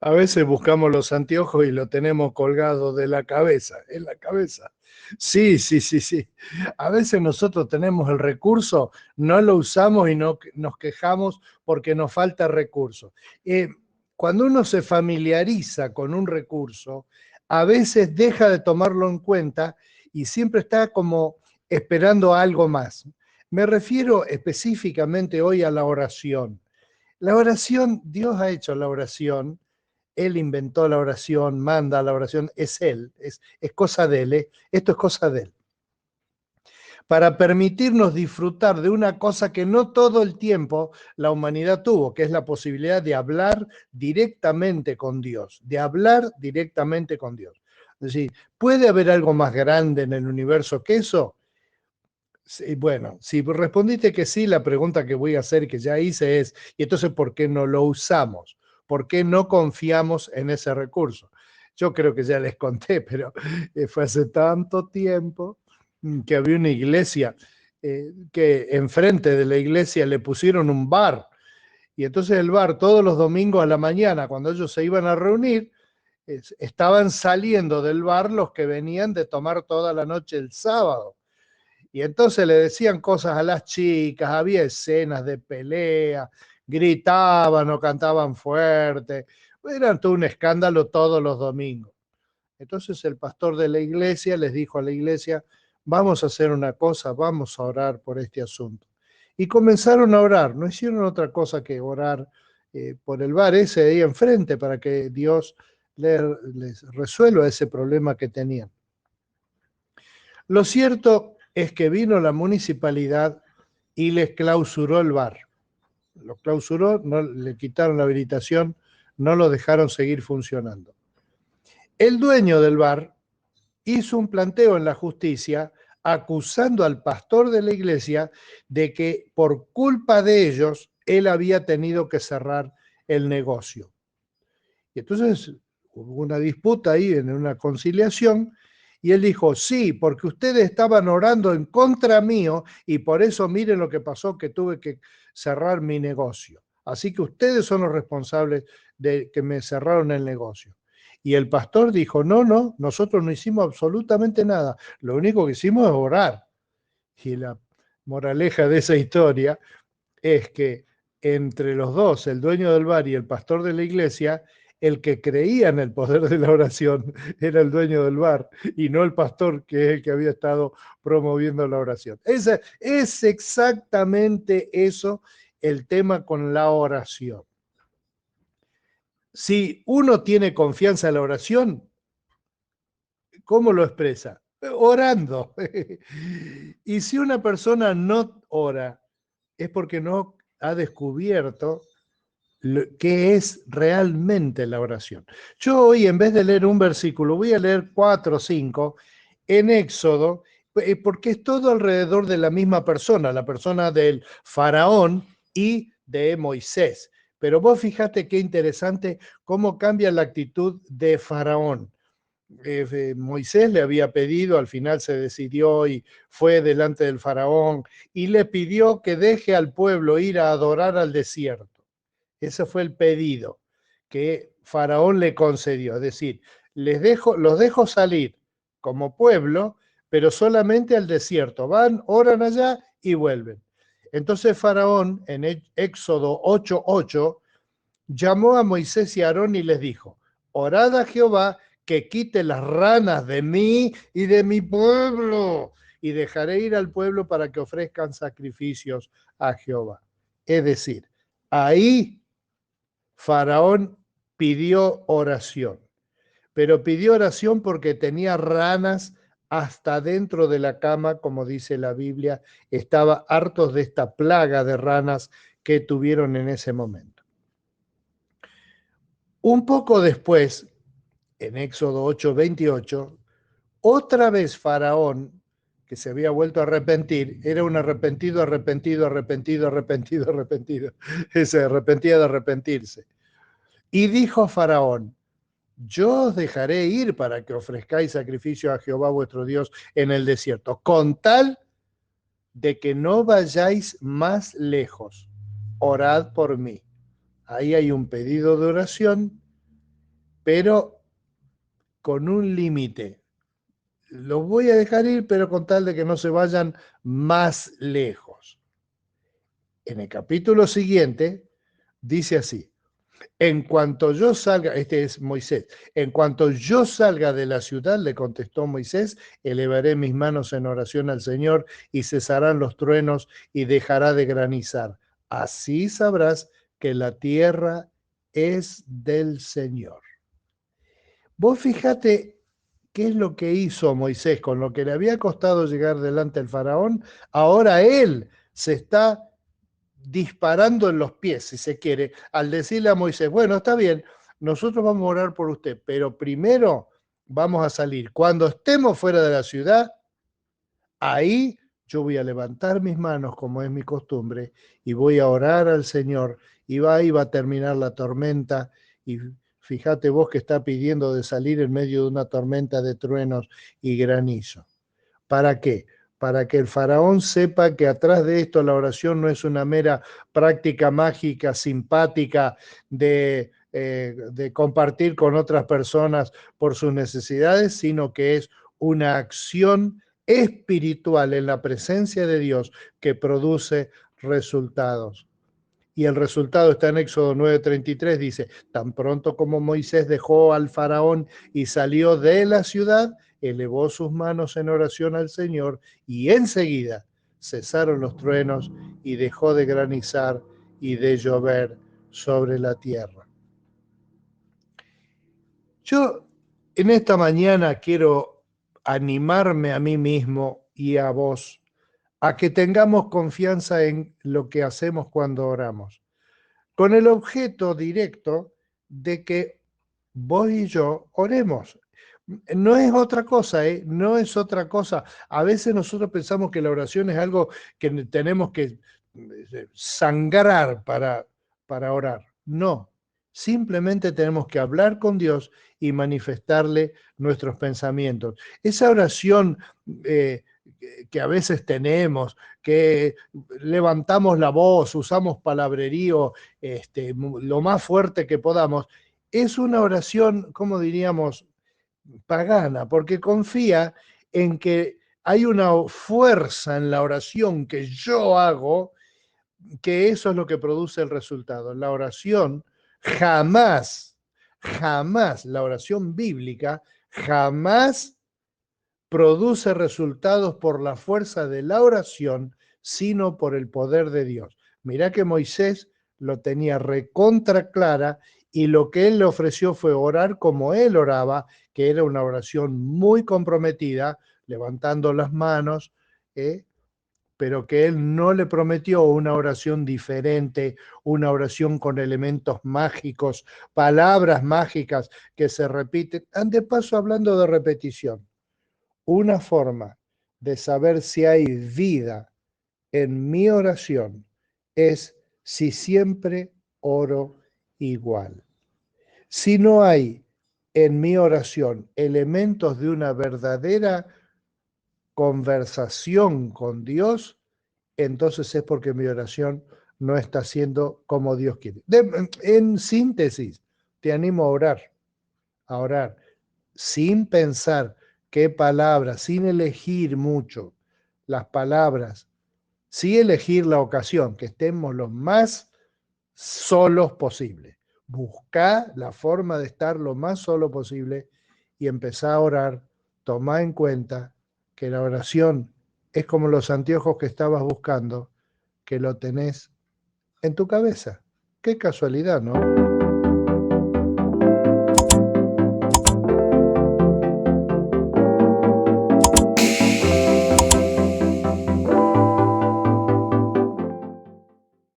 A veces buscamos los anteojos y lo tenemos colgado de la cabeza, en la cabeza. Sí, sí, sí, sí. A veces nosotros tenemos el recurso, no lo usamos y no, nos quejamos porque nos falta recurso. Eh, Cuando uno se familiariza con un recurso, a veces deja de tomarlo en cuenta y siempre está como esperando algo más. Me refiero específicamente hoy a la oración. La oración, Dios ha hecho la oración. Él inventó la oración, manda la oración, es Él, es cosa de Él, ¿eh? Esto es cosa de Él. Para permitirnos disfrutar de una cosa que no todo el tiempo la humanidad tuvo, que es la posibilidad de hablar directamente con Dios, de hablar directamente con Dios. Es decir, ¿puede haber algo más grande en el universo que eso? Sí, bueno, si respondiste que sí, la pregunta que voy a hacer y que ya hice es, ¿y entonces por qué no lo usamos? ¿Por qué no confiamos en ese recurso? Yo creo que ya les conté, pero fue hace tanto tiempo que había una iglesia que enfrente de la iglesia le pusieron un bar. Y entonces el bar todos los domingos a la mañana, cuando ellos se iban a reunir, estaban saliendo del bar los que venían de tomar toda la noche el sábado. Y entonces le decían cosas a las chicas, había escenas de pelea, gritaban o cantaban fuerte. Era todo un escándalo todos los domingos. Entonces el pastor de la iglesia les dijo a la iglesia, vamos a hacer una cosa, vamos a orar por este asunto. Y comenzaron a orar, no hicieron otra cosa que orar por el bar ese de ahí enfrente para que Dios les resuelva ese problema que tenían. Lo cierto es que vino la municipalidad y les clausuró el bar. Lo clausuró, no, le quitaron la habilitación, no lo dejaron seguir funcionando. El dueño del bar hizo un planteo en la justicia acusando al pastor de la iglesia de que por culpa de ellos él había tenido que cerrar el negocio. Y entonces hubo una disputa ahí en una conciliación y él dijo, sí, porque ustedes estaban orando en contra mío y por eso miren lo que pasó, que tuve que cerrar mi negocio. Así que ustedes son los responsables de que me cerraron el negocio. Y el pastor dijo, no, no, nosotros no hicimos absolutamente nada. Lo único que hicimos es orar. Y la moraleja de esa historia es que entre los dos, el dueño del bar y el pastor de la iglesia, el que creía en el poder de la oración era el dueño del bar y no el pastor, que es el que había estado promoviendo la oración. Es exactamente eso el tema con la oración. Si uno tiene confianza en la oración, ¿cómo lo expresa? Orando. Y si una persona no ora, es porque no ha descubierto qué es realmente la oración. Yo hoy, en vez de leer un versículo, voy a leer 4 o 5 en Éxodo, porque es todo alrededor de la misma persona, la persona del faraón y de Moisés. Pero vos fíjate qué interesante cómo cambia la actitud de faraón. Moisés le había pedido, al final se decidió y fue delante del faraón y le pidió que deje al pueblo ir a adorar al desierto. Ese fue el pedido que Faraón le concedió. Es decir, los dejo salir como pueblo, pero solamente al desierto. Van, oran allá y vuelven. Entonces Faraón, en Éxodo 8:8, llamó a Moisés y a Aarón y les dijo, orad a Jehová que quite las ranas de mí y de mi pueblo, y dejaré ir al pueblo para que ofrezcan sacrificios a Jehová. Es decir, ahí Faraón pidió oración, pero pidió oración porque tenía ranas hasta dentro de la cama, como dice la Biblia, estaba hartos de esta plaga de ranas que tuvieron en ese momento. Un poco después, en Éxodo 8:28, otra vez Faraón, que se había vuelto a arrepentir, era un arrepentido, arrepentido, arrepentido, arrepentido, arrepentido, se arrepentía de arrepentirse. Y dijo Faraón, yo os dejaré ir para que ofrezcáis sacrificio a Jehová vuestro Dios en el desierto, con tal de que no vayáis más lejos. Orad por mí. Ahí hay un pedido de oración pero con un límite. Los voy a dejar ir, pero con tal de que no se vayan más lejos. En el capítulo siguiente dice así: en cuanto yo salga, este es Moisés, en cuanto yo salga de la ciudad, le contestó Moisés, elevaré mis manos en oración al Señor y cesarán los truenos y dejará de granizar. Así sabrás que la tierra es del Señor. Vos fíjate qué es lo que hizo Moisés con lo que le había costado llegar delante del faraón. Ahora él se está disparando en los pies, si se quiere, al decirle a Moisés, bueno, está bien, nosotros vamos a orar por usted, pero primero vamos a salir. Cuando estemos fuera de la ciudad, ahí yo voy a levantar mis manos, como es mi costumbre, y voy a orar al Señor, y ahí va a terminar la tormenta, y fíjate vos que está pidiendo de salir en medio de una tormenta de truenos y granizo. ¿Para qué? Para que el faraón sepa que atrás de esto la oración no es una mera práctica mágica, simpática de compartir con otras personas por sus necesidades, sino que es una acción espiritual en la presencia de Dios que produce resultados. Y el resultado está en Éxodo 9:33, dice, tan pronto como Moisés dejó al faraón y salió de la ciudad, elevó sus manos en oración al Señor y enseguida cesaron los truenos y dejó de granizar y de llover sobre la tierra. Yo en esta mañana quiero animarme a mí mismo y a vos a que tengamos confianza en lo que hacemos cuando oramos, con el objeto directo de que vos y yo oremos. No es otra cosa, ¿eh? No es otra cosa. A veces nosotros pensamos que la oración es algo que tenemos que sangrar para orar. No, simplemente tenemos que hablar con Dios y manifestarle nuestros pensamientos. Esa oración que a veces tenemos, que levantamos la voz, usamos palabrerío lo más fuerte que podamos, es una oración, como diríamos, pagana, porque confía en que hay una fuerza en la oración que yo hago, que eso es lo que produce el resultado. La oración jamás, jamás, la oración bíblica jamás produce resultados por la fuerza de la oración, sino por el poder de Dios. Mirá que Moisés lo tenía recontra clara y lo que él le ofreció fue orar como él oraba, que era una oración muy comprometida, levantando las manos, pero que él no le prometió una oración diferente, una oración con elementos mágicos, palabras mágicas que se repiten. De paso, hablando de repetición, una forma de saber si hay vida en mi oración es si siempre oro igual. Si no hay en mi oración elementos de una verdadera conversación con Dios, entonces es porque mi oración no está siendo como Dios quiere. En síntesis, te animo a orar, sin pensar qué palabras, sin elegir mucho las palabras, sí elegir la ocasión, que estemos lo más solos posible. Busca la forma de estar lo más solo posible y empezá a orar. Tomá en cuenta que la oración es como los anteojos que estabas buscando, que lo tenés en tu cabeza. Qué casualidad, ¿no?